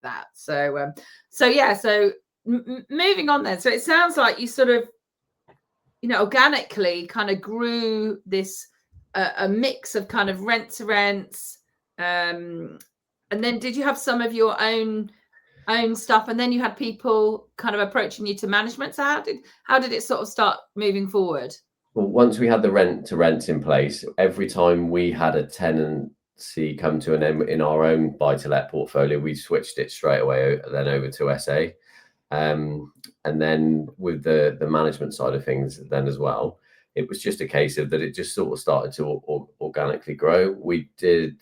that. So yeah, so moving on then. So it sounds like you sort of, organically kind of grew this a mix of kind of rent to rents, and then did you have some of your own stuff, and then you had people kind of approaching you to management? So how did it sort of start moving forward? Well, once we had the rent to rents in place, every time we had a tenancy come to an end in our own buy to let portfolio, we switched it straight away then over to SA. And then with the management side of things then as well, it was just a case of that it just sort of started to organically grow. We did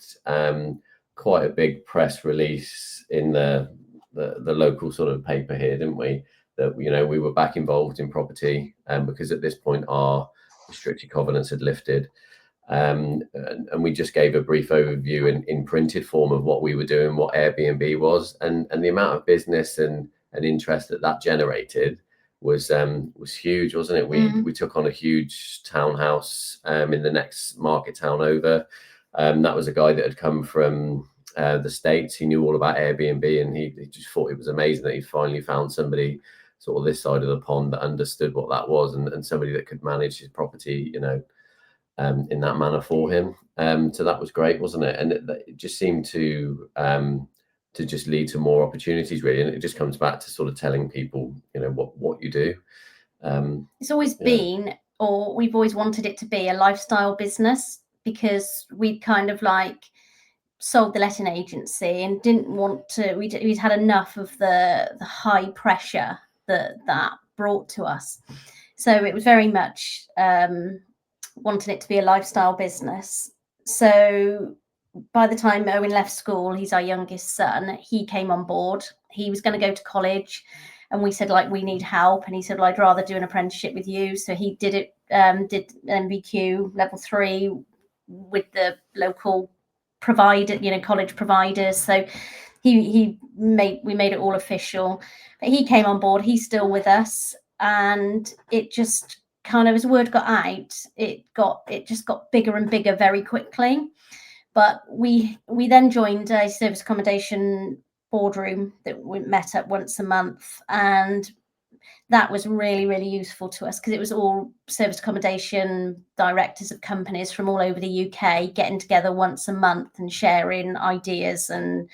quite a big press release in the local sort of paper here, didn't we? That, we were back involved in property, because at this point our restricted covenants had lifted. And we just gave a brief overview in printed form of what we were doing, what Airbnb was, and the amount of business and interest that generated was huge, wasn't it? We took on a huge townhouse in the next market town over. That was a guy that had come from the States. He knew all about Airbnb, and he just thought it was amazing that he finally found somebody sort of this side of the pond that understood what that was, and somebody that could manage his property, in that manner for him. So that was great, wasn't it? And it just seemed to just lead to more opportunities, really. And it just comes back to sort of telling people, what you do. It's always been, or we've always wanted it to be, a lifestyle business, because we kind of like sold the letting agency and didn't want to, we'd had enough of the high pressure that brought to us. So it was very much wanting it to be a lifestyle business. So by the time Owen left school, he's our youngest son, he came on board. He was going to go to college, and we said, like, we need help. And he said, well, I'd rather do an apprenticeship with you. So he did it, did MBQ level 3 with the local provider, college providers. So we made it all official. But he came on board. He's still with us, and it just kind of, as word got out, it just got bigger and bigger very quickly. But we then joined a service accommodation boardroom that we met up once a month, and that was really, really useful to us, because it was all service accommodation directors of companies from all over the UK getting together once a month and sharing ideas and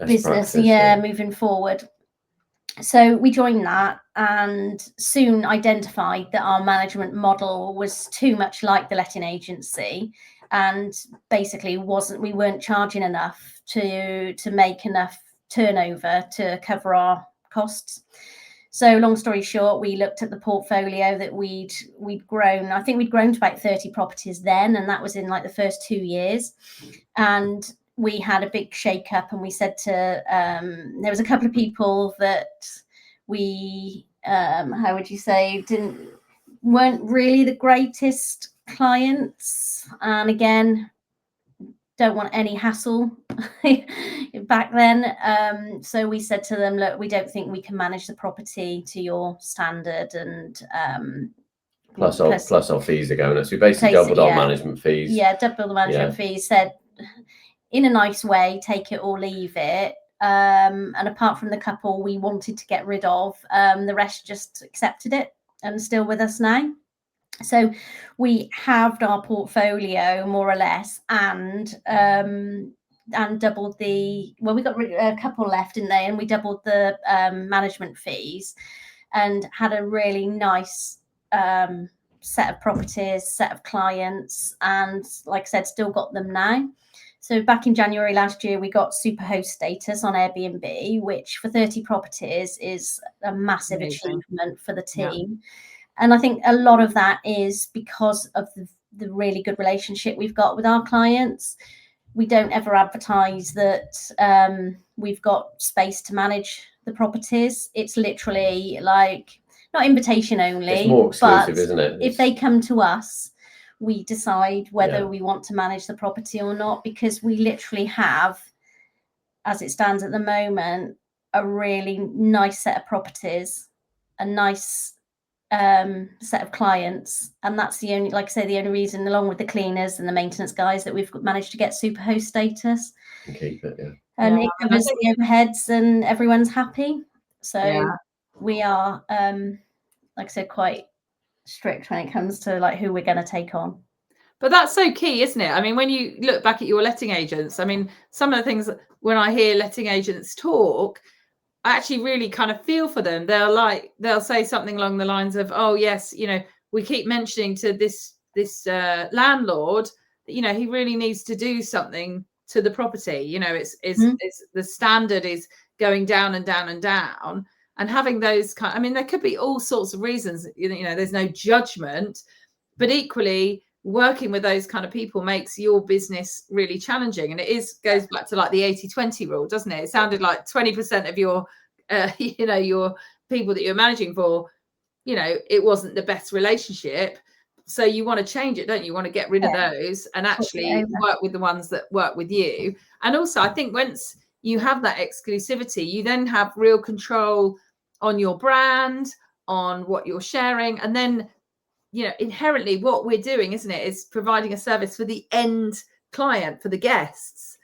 business, moving forward. So we joined that, and soon identified that our management model was too much like the letting agency, and basically we weren't charging enough to make enough turnover to cover our costs. So long story short, we looked at the portfolio that we'd grown. I think we'd grown to about 30 properties then, and that was in like the first 2 years. And we had a big shake up, and we said to there was a couple of people that we how would you say weren't really the greatest clients, and again, don't want any hassle back then. So we said to them, look, we don't think we can manage the property to your standard, and plus our fees are going up. So we basically doubled our management fees. Yeah, doubled the management fees. Said, in a nice way, take it or leave it. And apart from the couple we wanted to get rid of, the rest just accepted it and still with us now. So we halved our portfolio more or less, and doubled we got a couple left, didn't they? And we doubled the management fees, and had a really nice set of properties, set of clients, and like I said, still got them now. So back in January last year, we got Superhost status on Airbnb, which for 30 properties is a massive achievement for the team. Yeah. And I think a lot of that is because of the really good relationship we've got with our clients. We don't ever advertise that we've got space to manage the properties. It's literally like, not invitation only. It's more exclusive, isn't it? If they come to us, we decide whether we want to manage the property or not, because we literally have, as it stands at the moment, a really nice set of properties, a nice set of clients, and that's the only, like I say, the only reason, along with the cleaners and the maintenance guys, that we've managed to get Superhost status. And keep it, and it covers the overheads and everyone's happy. So we are, like I said, quite strict when it comes to like who we're going to take on. But that's so key, isn't it? I mean, when you look back at your letting agents, I mean, some of the things when I hear letting agents talk, I actually really kind of feel for them. They'll say something along the lines of, "Oh yes, you know, we keep mentioning to this landlord that, you know, he really needs to do something to the property. You know, it's the standard is going down and down and down." And having those I mean, there could be all sorts of reasons. You know, there's no judgment, but equally, working with those kind of people makes your business really challenging. And it goes back to like the 80-20 rule, doesn't it? It sounded like 20% of your you know, your people that you're managing for, you know, it wasn't the best relationship. So you want to change it, don't you? You want to get rid of those and actually work with the ones that work with you. And also, I think once you have that exclusivity, you then have real control on your brand, on what you're sharing, and then, you know, inherently what we're doing, isn't it, is providing a service for the end client, for the guests.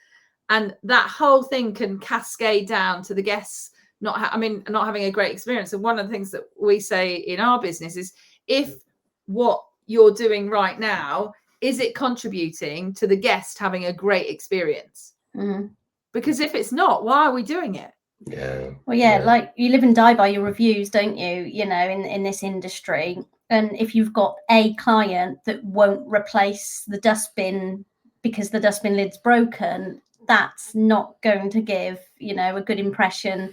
And that whole thing can cascade down to the guests not having a great experience. And one of the things that we say in our business is, if what you're doing right now, is it contributing to the guest having a great experience? Because if it's not, why are we doing it? Like, you live and die by your reviews, don't you? You know, in this industry. And if you've got a client that won't replace the dustbin because the dustbin lid's broken, that's not going to give, you know, a good impression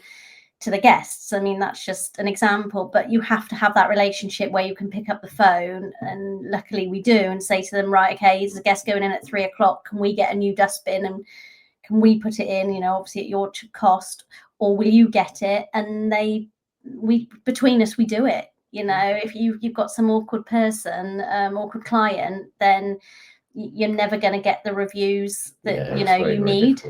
to the guests. I mean, that's just an example, but you have to have that relationship where you can pick up the phone, and luckily we do, and say to them, right, okay, there's a guest going in at 3 o'clock. Can we get a new dustbin, and can we put it in, you know, obviously at your cost, or will you get it? And between us, we do it. You know, if you've got some awkward person, awkward client, then you're never going to get the reviews that, you know, you need.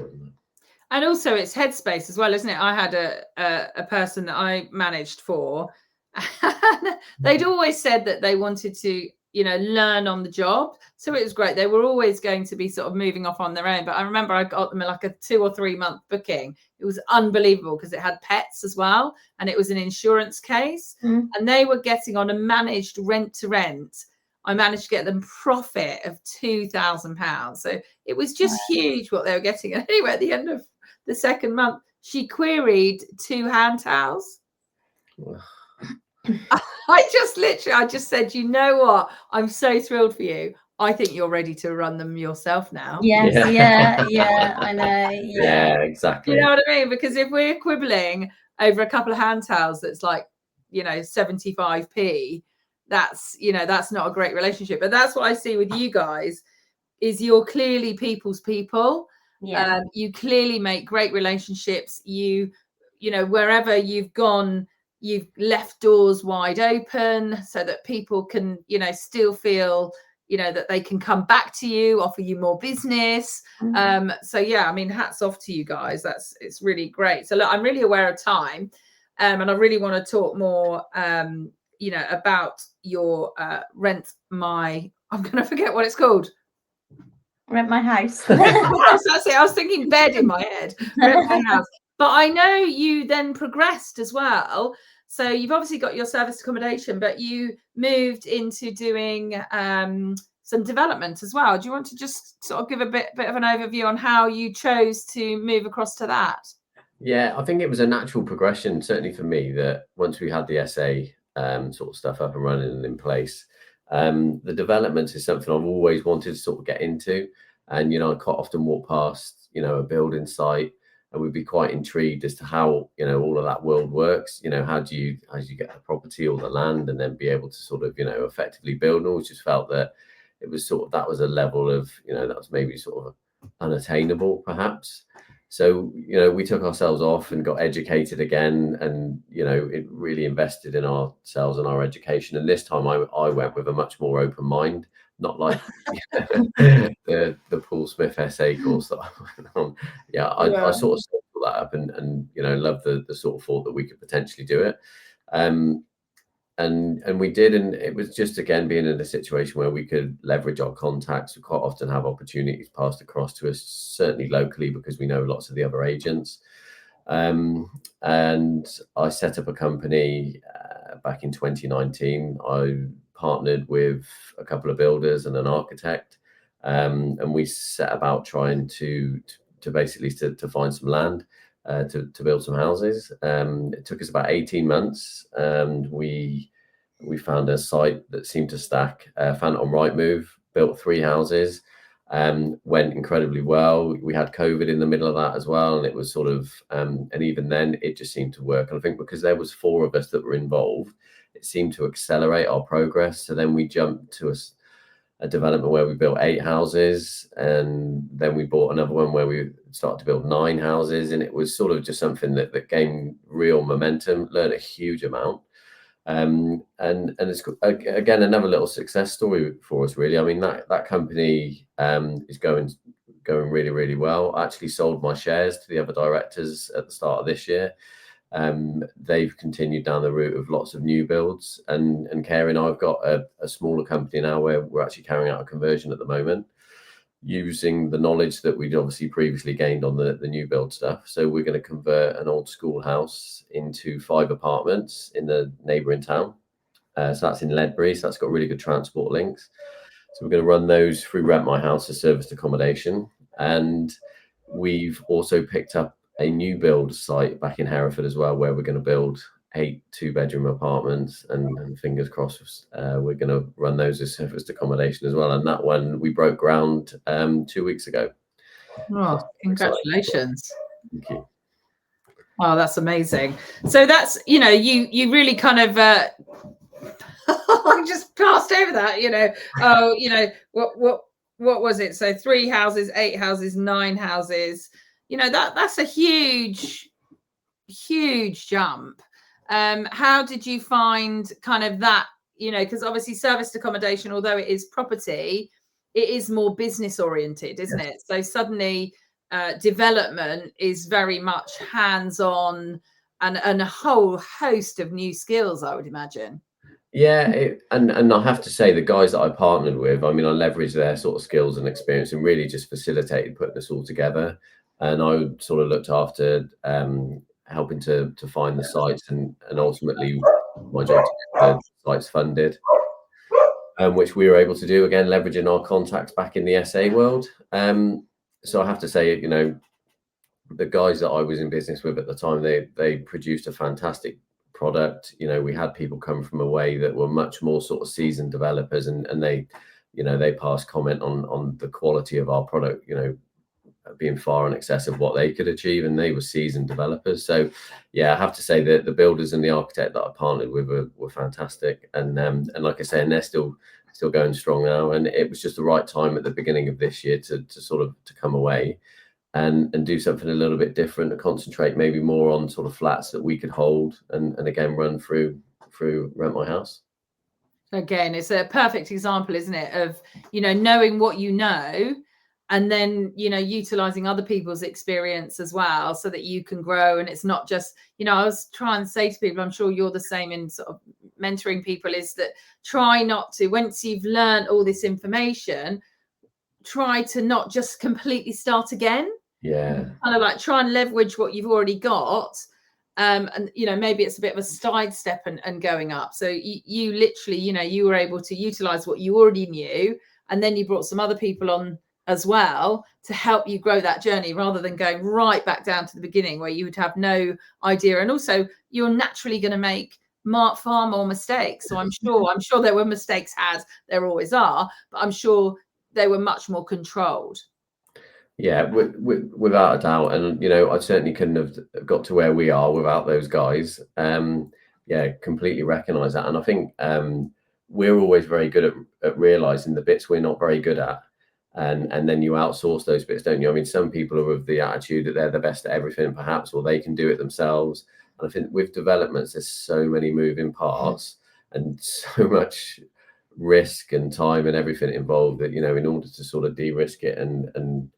And also it's headspace as well, isn't it? I had a person that I managed for, and they'd always said that they wanted to, you know, learn on the job. So it was great. They were always going to be sort of moving off on their own. But I remember I got them like a 2 or 3 month booking. It was unbelievable because it had pets as well. And it was an insurance case. And they were getting on a managed rent to rent. I managed to get them profit of £2,000. So it was just huge what they were getting. And anyway, at the end of the second month, she queried 2 hand towels. I just said, you know what? I'm so thrilled for you. I think you're ready to run them yourself now. Yes, yeah, I know. Yeah, exactly. You know what I mean? Because if we're quibbling over a couple of hand towels that's like, you know, 75p, that's, you know, that's not a great relationship. But that's what I see with you guys, is you're clearly people's people. You clearly make great relationships. You know, wherever you've gone, you've left doors wide open so that people can, you know, still feel, you know, that they can come back to you, offer you more business. So yeah, I mean, hats off to you guys. It's really great. So look, I'm really aware of time, and I really want to talk more, you know, about your I'm going to forget what it's called. Rent My House. That's it. I was thinking bed in my head. Rent My House. But I know you then progressed as well. So you've obviously got your service accommodation, but you moved into doing some development as well. Do you want to just sort of give a bit of an overview on how you chose to move across to that? Yeah, I think it was a natural progression, certainly for me, that once we had the SA sort of stuff up and running and in place, the development is something I've always wanted to sort of get into. And, you know, I quite often walk past, you know, a building site, and we'd be quite intrigued as to how, you know, all of that world works. You know, how do you get the property or the land and then be able to sort of, you know, effectively build? And always just felt that it was sort of, that was a level of, you know, that was maybe sort of unattainable perhaps. So, you know, we took ourselves off and got educated again, and, you know, it really invested in ourselves and our education. And this time I went with a much more open mind, not like the Paul Smith SA course that I went on. I sort of set that up and you know, loved the sort of thought that we could potentially do it. we did, and it was just again being in a situation where we could leverage our contacts. We quite often have opportunities passed across to us, certainly locally, because we know lots of the other agents. And I set up a company back in 2019. I partnered with a couple of builders and an architect, and we set about trying to basically to find some land to build some houses. It took us about 18 months, and we found a site that seemed to stack. Found it on Rightmove, built 3 houses. Went incredibly well. We had COVID in the middle of that as well, and it was sort of and even then it just seemed to work. And I think because there was 4 of us that were involved, it seemed to accelerate our progress. So then we jumped to a development where we built 8 houses, and then we bought another one where we started to build 9 houses, and it was sort of just something that gained real momentum. Learned a huge amount. And it's again another little success story for us, really. I mean, that company is going really, really well. I actually sold my shares to the other directors at the start of this year. They've continued down the route of lots of new builds, and Kerry and I've got a smaller company now where we're actually carrying out a conversion at the moment, using the knowledge that we'd obviously previously gained on the new build stuff. So we're going to convert an old school house into 5 apartments in the neighbouring town. So that's in Ledbury, so that's got really good transport links. So we're going to run those through Rent My House as serviced accommodation. And we've also picked up a new build site back in Hereford as well, where we're going to build 8 2-bedroom apartments, and fingers crossed we're going to run those as serviced accommodation as well. And that one we broke ground 2 weeks ago. Oh, congratulations. Thank you. Oh, that's amazing. So that's, you really kind of I just passed over that, what was it? So 3 houses, 8 houses, 9 houses, that's a huge jump. How did you find kind of that, because obviously serviced accommodation, although it is property, it is more business oriented, isn't it? So suddenly development is very much hands-on and a whole host of new skills, I would imagine. Yeah, and I have to say, the guys that I partnered with, I mean, I leveraged their sort of skills and experience and really just facilitated putting this all together. And I sort of looked after helping to find the sites, and ultimately my job to get the sites funded, which we were able to do, again, leveraging our contacts back in the SA world. So I have to say, the guys that I was in business with at the time, they produced a fantastic product. We had people come from away that were much more sort of seasoned developers, and they passed comment on the quality of our product, being far in excess of what they could achieve, and they were seasoned developers. So yeah, I have to say that the builders and the architect that I partnered with were fantastic, and like I say, and they're still going strong now. And it was just the right time at the beginning of this year to come away and do something a little bit different, to concentrate maybe more on sort of flats that we could hold, and again run through Rent My House. Again, it's a perfect example, isn't it, of knowing what you know, and then utilizing other people's experience as well, so that you can grow. And it's not just, I was trying to say to people, I'm sure you're the same in sort of mentoring people, is that try not to, once you've learned all this information, try to not just completely start again. Yeah, kind of like try and leverage what you've already got. And maybe it's a bit of a sidestep and going up. So you literally, you were able to utilize what you already knew, and then you brought some other people on as well to help you grow that journey, rather than going right back down to the beginning where you would have no idea. And also you're naturally going to make far more mistakes. So I'm sure there were mistakes had, there always are, but I'm sure they were much more controlled. Yeah, without a doubt. And I certainly couldn't have got to where we are without those guys. Yeah, completely recognize that. And I think we're always very good at realizing the bits we're not very good at, and then you outsource those bits, don't you? I mean, some people are of the attitude that they're the best at everything, perhaps, or they can do it themselves. And I think with developments, there's so many moving parts and so much risk and time and everything involved that, in order to sort of de-risk it and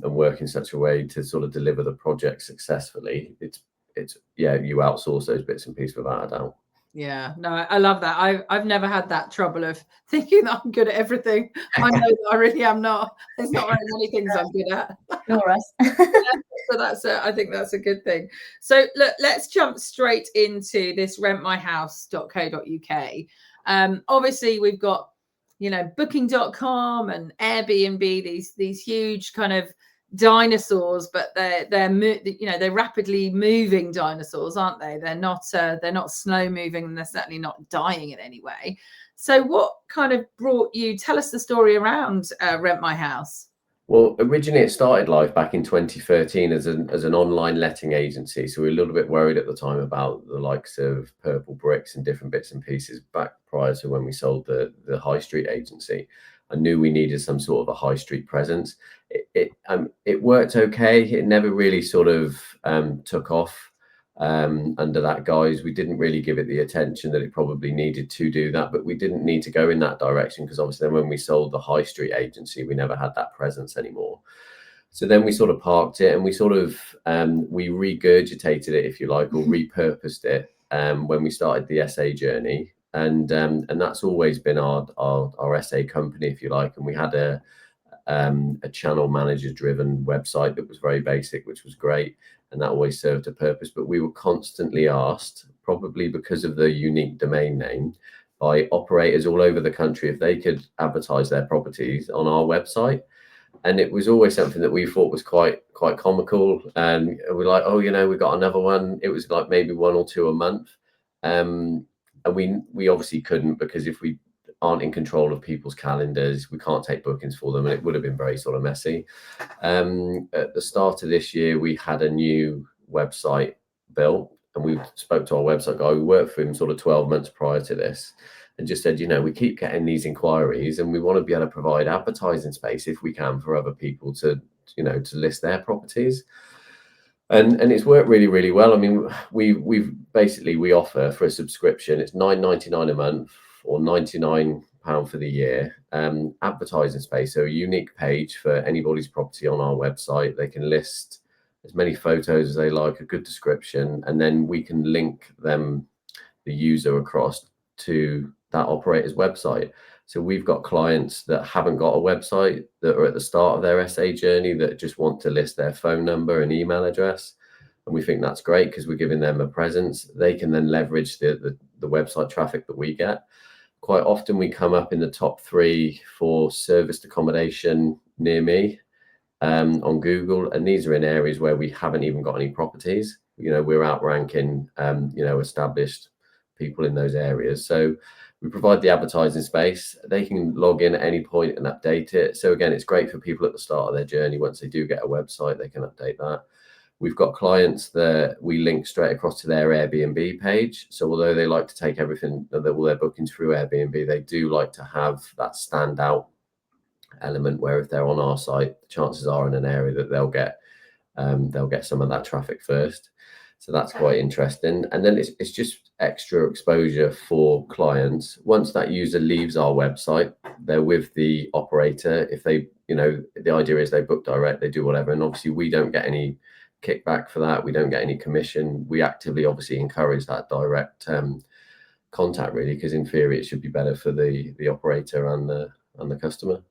work in such a way to sort of deliver the project successfully, it's you outsource those bits and pieces without a doubt. Yeah, no, I love that. I've never had that trouble of thinking that I'm good at everything. I know that I really am not. There's not very many things I'm good at. Nor us. So that's I think that's a good thing. So look, let's jump straight into this rentmyhouse.co.uk. Obviously we've got, booking.com and Airbnb, these huge kind of dinosaurs, but they're rapidly moving dinosaurs, aren't they? They're not slow moving, and they're certainly not dying in any way. So what kind of tell us the story around Rent My House? Well, originally it started live back in 2013 as an online letting agency. So we were a little bit worried at the time about the likes of Purple Bricks and different bits and pieces back prior to when we sold the high street agency. I knew we needed some sort of a high street presence. It worked okay. It never really sort of took off under that guise. We didn't really give it the attention that it probably needed to do that, but we didn't need to go in that direction because obviously then when we sold the high street agency, we never had that presence anymore. So then we sort of parked it, and we sort of we regurgitated it, if you like, or repurposed it when we started the SA journey. And that's always been our SA company, if you like. And we had a channel manager driven website that was very basic, which was great, and that always served a purpose. But we were constantly asked, probably because of the unique domain name, by operators all over the country if they could advertise their properties on our website. And it was always something that we thought was quite comical, and we're like, oh, we got another one. It was like maybe one or two a month, and we obviously couldn't, because if we aren't in control of people's calendars, we can't take bookings for them, and it would have been very sort of messy. At the start of this year, we had a new website built, and we spoke to our website guy. We worked for him sort of 12 months prior to this, and just said, we keep getting these inquiries, and we want to be able to provide advertising space if we can for other people to list their properties. And it's worked really, really well. I mean, we offer for a subscription, it's £9.99 a month or £99 for the year, advertising space. So a unique page for anybody's property on our website. They can list as many photos as they like, a good description, and then we can link the user across to that operator's website. So we've got clients that haven't got a website, that are at the start of their SA journey, that just want to list their phone number and email address. And we think that's great because we're giving them a presence. They can then leverage the website traffic that we get. Quite often we come up in the top 3 for serviced accommodation near me on Google. And these are in areas where we haven't even got any properties. We're outranking, established people in those areas. So we provide the advertising space. They can log in at any point and update it. So again, it's great for people at the start of their journey. Once they do get a website, they can update that. We've got clients that we link straight across to their Airbnb page. So although they like to take everything, all their bookings through Airbnb, they do like to have that standout element where if they're on our site, chances are in an area that they'll get some of that traffic first. So that's quite interesting. And then it's just extra exposure for clients. Once that user leaves our website, they're with the operator. If they, the idea is they book direct, they do whatever. And obviously we don't get any kickback for that. We don't get any commission. We actively obviously encourage that direct contact, really, because in theory it should be better for the operator and the customer.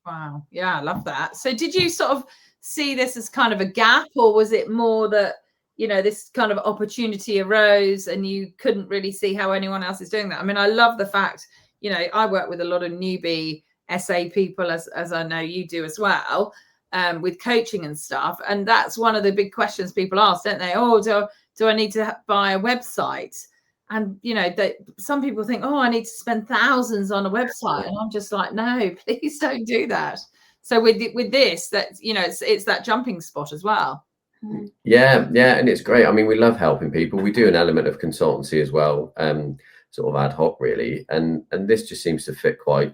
Wow. Yeah, I love that. So did you sort of see this as kind of a gap, or was it more that, this kind of opportunity arose and you couldn't really see how anyone else is doing that? I mean, I love the fact, I work with a lot of newbie SA people, as I know you do as well, with coaching and stuff. And that's one of the big questions people ask, don't they? Oh, do I need to buy a website? And, some people think, oh, I need to spend thousands on a website. And I'm just like, no, please don't do that. So with this, that, it's that jumping spot as well. Yeah. And it's great. I mean, we love helping people. We do an element of consultancy as well, sort of ad hoc, really. And this just seems to fit quite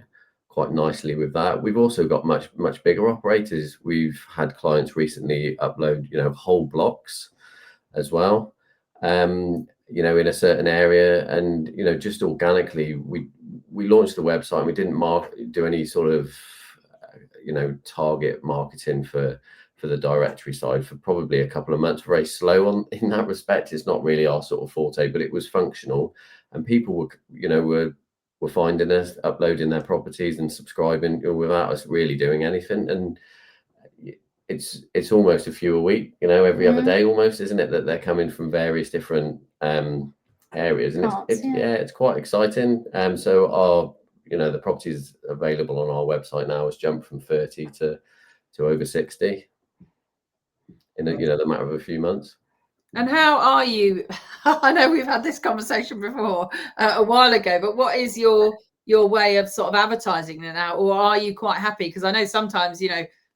nicely with that. We've also got much bigger operators. We've had clients recently upload, whole blocks as well. In a certain area, and just organically we launched the website, and we didn't do any sort of target marketing for the directory side for probably a couple of months. Very slow in that respect. It's not really our sort of forte, but it was functional, and people were finding us, uploading their properties and subscribing without us really doing anything. And it's almost a few a week, every other day almost, isn't it, that they're coming from various different areas, and it's quite exciting. So our the properties available on our website now has jumped from 30 to over 60 in the matter of a few months. And how are you? I know we've had this conversation before a while ago, but what is your way of sort of advertising it now, or are you quite happy? Because I know sometimes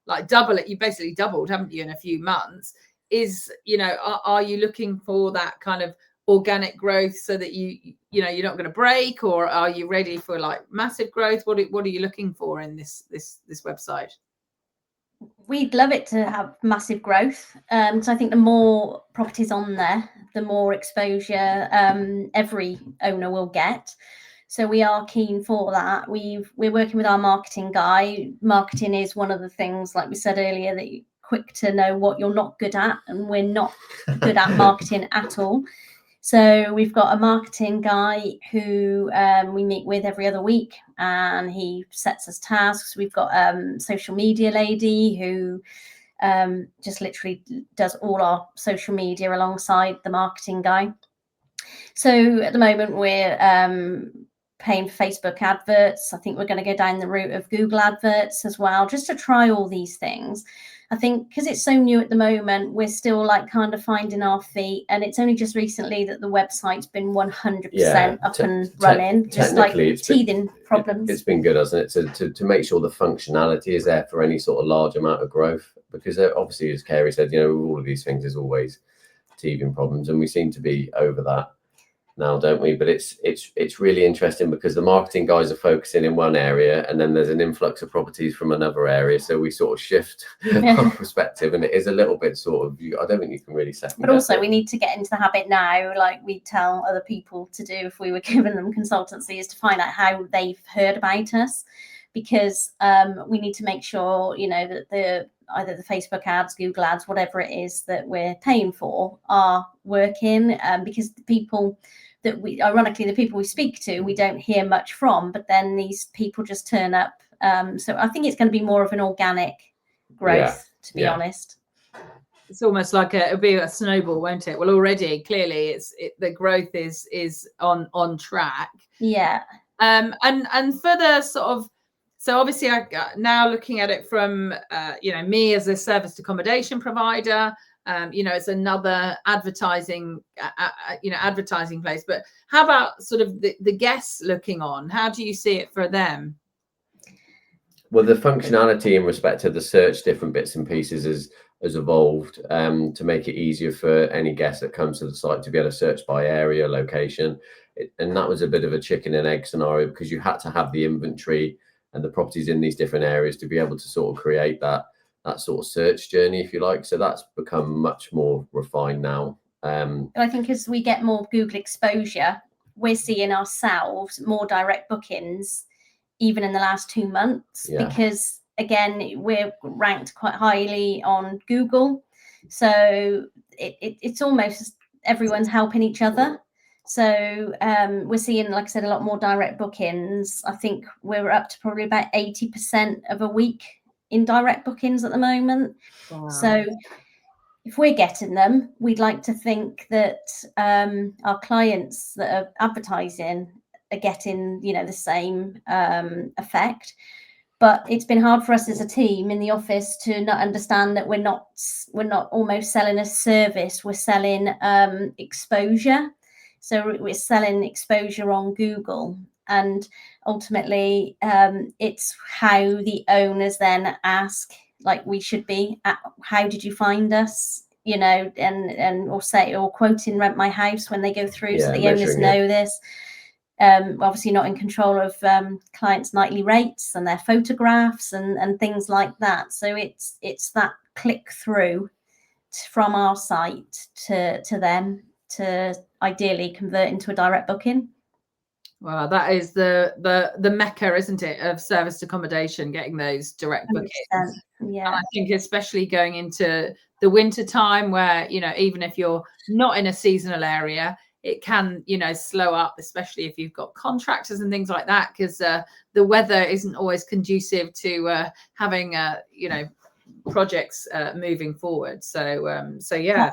like double it, you basically doubled, haven't you, in a few months? Are you looking for that kind of organic growth so that you're not going to break, or are you ready for like massive growth? What are you looking for in this website? We'd love it to have massive growth. So I think the more properties on there, the more exposure every owner will get. So we are keen for that. We're working with our marketing guy. Marketing is one of the things, like we said earlier, that you're quick to know what you're not good at, and we're not good at marketing at all. So we've got a marketing guy who we meet with every other week, and he sets us tasks. We've got a social media lady who just literally does all our social media alongside the marketing guy. So at the moment we're paying for Facebook adverts. I think we're going to go down the route of Google adverts as well, just to try all these things. I think because it's so new at the moment, we're still like kind of finding our feet, and it's only just recently that the website's been 100% up and running. Just like teething problems. It's been good, hasn't it, to make sure the functionality is there for any sort of large amount of growth, because obviously, as Carey said, all of these things, there's always teething problems, and we seem to be over that now, don't we? But it's really interesting because the marketing guys are focusing in one area, and then there's an influx of properties from another area, so we sort of shift our perspective, and it is a little bit sort of, I don't think you can really second. But also we need to get into the habit now, like we tell other people to do if we were giving them consultancy, is to find out how they've heard about us, because we need to make sure that either the Facebook ads, Google ads, whatever it is that we're paying for are working, because the people we speak to, we don't hear much from, but then these people just turn up. So I think it's going to be more of an organic growth, to be honest. It's almost like it'll be a snowball, won't it? Well, already clearly the growth is on track. Yeah. And for the sort of, so obviously now looking at it from me as a serviced accommodation provider, it's another advertising place. But how about sort of the guests looking on? How do you see it for them? Well, the functionality in respect to the search different bits and pieces has evolved to make it easier for any guest that comes to the site to be able to search by area, location. And that was a bit of a chicken and egg scenario, because you had to have the inventory and the properties in these different areas to be able to sort of create that sort of search journey, if you like. So that's become much more refined now. I think as we get more Google exposure, we're seeing ourselves more direct bookings even in the last 2 months, because again, we're ranked quite highly on Google. So it's almost everyone's helping each other. So we're seeing, like I said, a lot more direct bookings. I think we're up to probably about 80% of a week in direct bookings at the moment. Wow. So if we're getting them, we'd like to think that our clients that are advertising are getting, the same effect. But it's been hard for us as a team in the office to not understand that we're not almost selling a service. We're selling exposure. So we're selling exposure on Google, and ultimately it's how the owners then ask, like we should be, how did you find us? And or say, or quoting Rent My House when they go through, so the owners know this. Obviously not in control of clients' nightly rates and their photographs and things like that. So it's that click through from our site to them to ideally convert into a direct booking. Well, that is the mecca, isn't it, of serviced accommodation, getting those direct bookings. Yeah. And I think especially going into the winter time where, you know, even if you're not in a seasonal area, it can, you know, slow up, especially if you've got contractors and things like that, because the weather isn't always conducive to having, you know, projects moving forward. So yeah.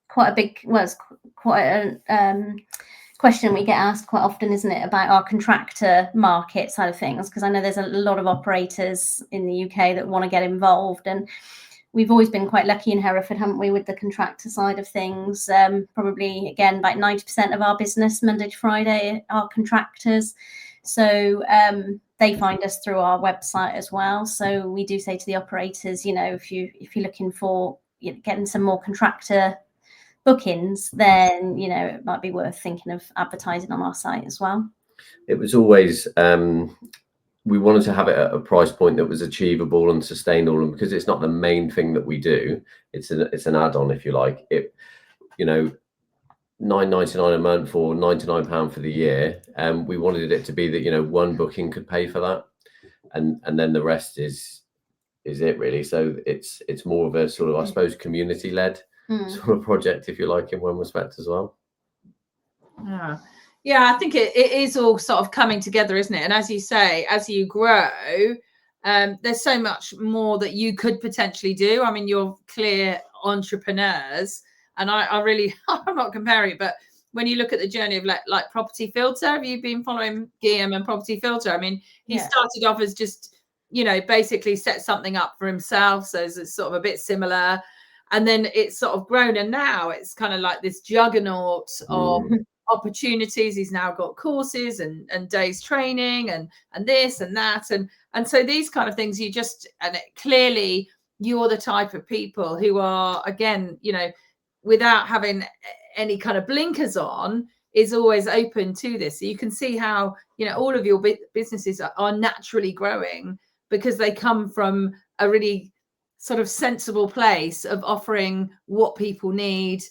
Quite a big, well, it's quite a question we get asked quite often, isn't it, about our contractor market side of things? Because I know there's a lot of operators in the UK that want to get involved, and we've always been quite lucky in Hereford, haven't we, with the contractor side of things. Probably, again, about 90% of our business Monday to Friday are contractors. So they find us through our website as well. So we do say to the operators, you know, if you're looking for getting some more contractor bookings, then, you know, it might be worth thinking of advertising on our site as well. It was always we wanted to have it at a price point that was achievable and sustainable, and because it's not the main thing that we do, it's an add-on, if you like. It, you know, £9.99 a month or £99 for the year, and we wanted it to be that, you know, one booking could pay for that, and then the rest is it really. So it's more of a sort of, I suppose, community led sort of project, if you like, in one respect as well. Yeah, I think it is all sort of coming together, isn't it? And as you say, as you grow, there's so much more that you could potentially do. I mean, you're clear entrepreneurs, and I really, I'm not comparing it, but when you look at the journey of like Property Filter, have you been following Guillaume and Property Filter? I mean, he started off as just, you know, basically set something up for himself. So it's sort of a bit similar. And then it's sort of grown, and now it's kind of like this juggernaut of opportunities. He's now got courses and days training and this and that. And so these kind of things, you just, and clearly you're the type of people who are, again, you know, without having any kind of blinkers on, is always open to this. So you can see how, you know, all of your businesses are naturally growing because they come from a really sort of sensible place of offering what people need.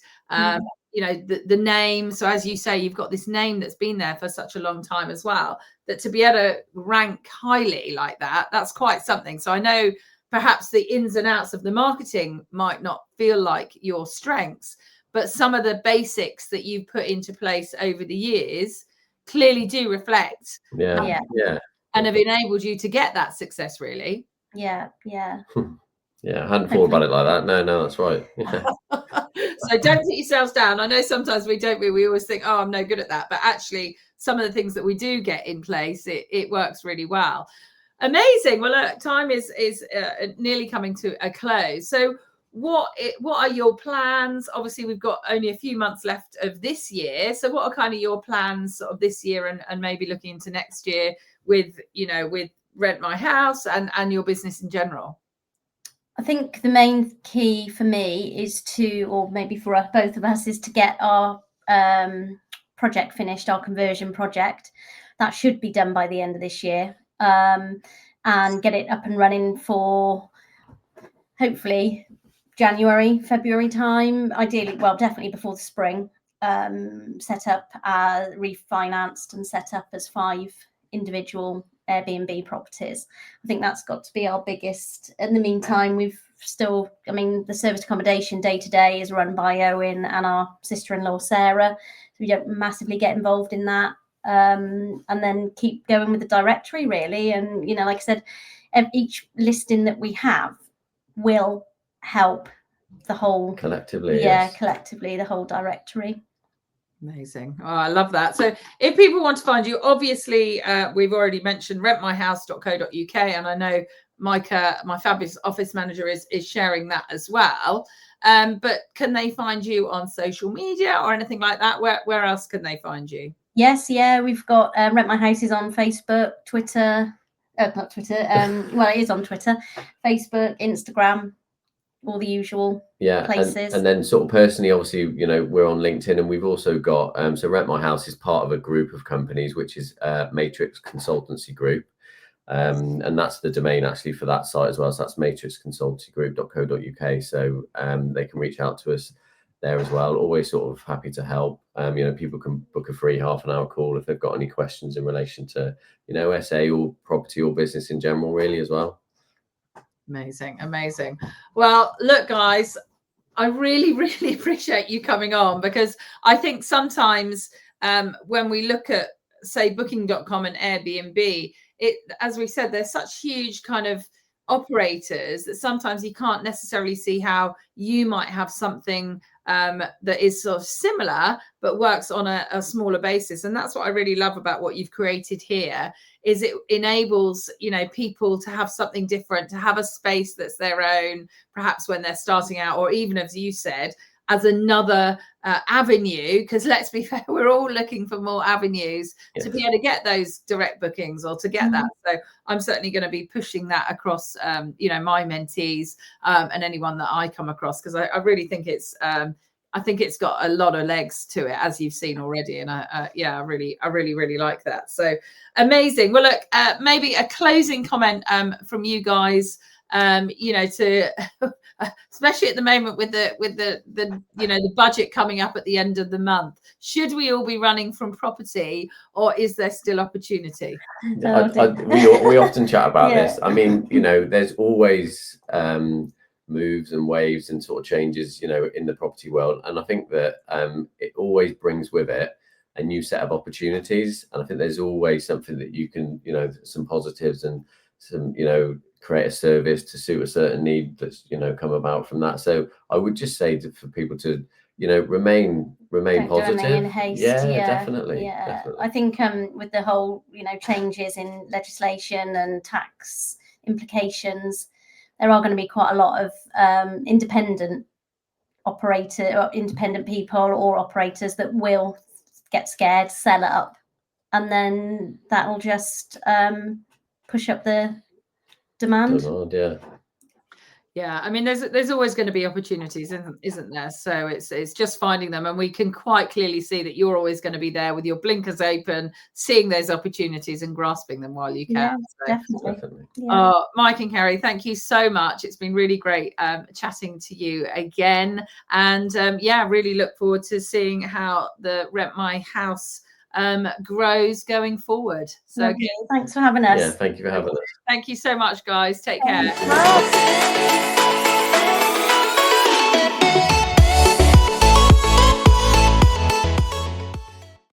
You know, the name. So as you say, you've got this name that's been there for such a long time as well, that to be able to rank highly like that, that's quite something. So I know perhaps the ins and outs of the marketing might not feel like your strengths, but some of the basics that you've put into place over the years clearly do reflect and have enabled you to get that success, really. Yeah, I hadn't thought about it like that. No, that's right. So don't put yourselves down. I know sometimes we always think, oh, I'm no good at that, but actually some of the things that we do get in place, it works really well. Amazing. Well, look, time is nearly coming to a close. So what are your plans? Obviously, we've got only a few months left of this year. So what are kind of your plans of this year and maybe looking into next year with, you know, with Rent My House and your business in general? I think the main key for me is to, or maybe for us, both of us, is to get our project finished, our conversion project. That should be done by the end of this year, and get it up and running for hopefully January, February time. Ideally, well, definitely before the spring. Set up, refinanced and set up as 5 individual Airbnb properties. I think that's got to be our biggest. In the meantime, we've still, I mean, the service accommodation day to day is run by Owen and our sister-in-law Sarah, so we don't massively get involved in that. And then keep going with the directory, really. And, you know, like I said, each listing that we have will help the whole collectively. Collectively, the whole directory. Amazing. Oh, I love that. So if people want to find you, obviously we've already mentioned rentmyhouse.co.uk, and I know Micah, my fabulous office manager, is sharing that as well. But can they find you on social media or anything like that? Where else can they find you? Yes, we've got Rent My House is on Facebook, Twitter, not Twitter, well, it is on Twitter, Facebook, Instagram, all the usual places. And then sort of personally, obviously, you know, we're on LinkedIn, and we've also got so Rent My House is part of a group of companies, which is Matrix Consultancy Group, and that's the domain actually for that site as well. So that's matrixconsultancygroup.co.uk. So they can reach out to us there as well. Always sort of happy to help. You know, people can book a free half-an-hour call if they've got any questions in relation to, you know, SA or property or business in general, really, as well. Amazing, amazing. Well, look, guys, I really, really appreciate you coming on, because I think sometimes when we look at, say, booking.com and Airbnb, as we said, there's such huge kind of operators that sometimes you can't necessarily see how you might have something that is sort of similar but works on a smaller basis. And that's what I really love about what you've created here, is it enables, you know, people to have something different, to have a space that's their own, perhaps when they're starting out, or even, as you said, as another avenue, because let's be fair, we're all looking for more avenues to be able to get those direct bookings or to get that. So I'm certainly going to be pushing that across, you know, my mentees and anyone that I come across, because I really think it's I think it's got a lot of legs to it, as you've seen already. And I really like that. So amazing. Well, look, maybe a closing comment from you guys, you know, to especially at the moment with the you know, the budget coming up at the end of the month. Should we all be running from property, or is there still opportunity? We often chat about this. I mean, you know, there's always moves and waves and sort of changes, you know, in the property world, and I think that it always brings with it a new set of opportunities. And I think there's always something that you can, you know, some positives and some, you know, create a service to suit a certain need that's, you know, come about from that. So I would just say for people to, you know, remain positive. Remain in haste. Definitely. I think with the whole, you know, changes in legislation and tax implications, there are going to be quite a lot of independent people or operators that will get scared, sell up, and then that will just push up the demand. Yeah, I mean, there's always going to be opportunities, isn't there? So it's just finding them, and we can quite clearly see that you're always going to be there with your blinkers open, seeing those opportunities and grasping them while you can. Yeah, definitely. Mike and Kerry, thank you so much. It's been really great chatting to you again, and really look forward to seeing how the Rent My House grows going forward. So thanks for having us. Thank you for having us. Thank you so much, guys. Take care.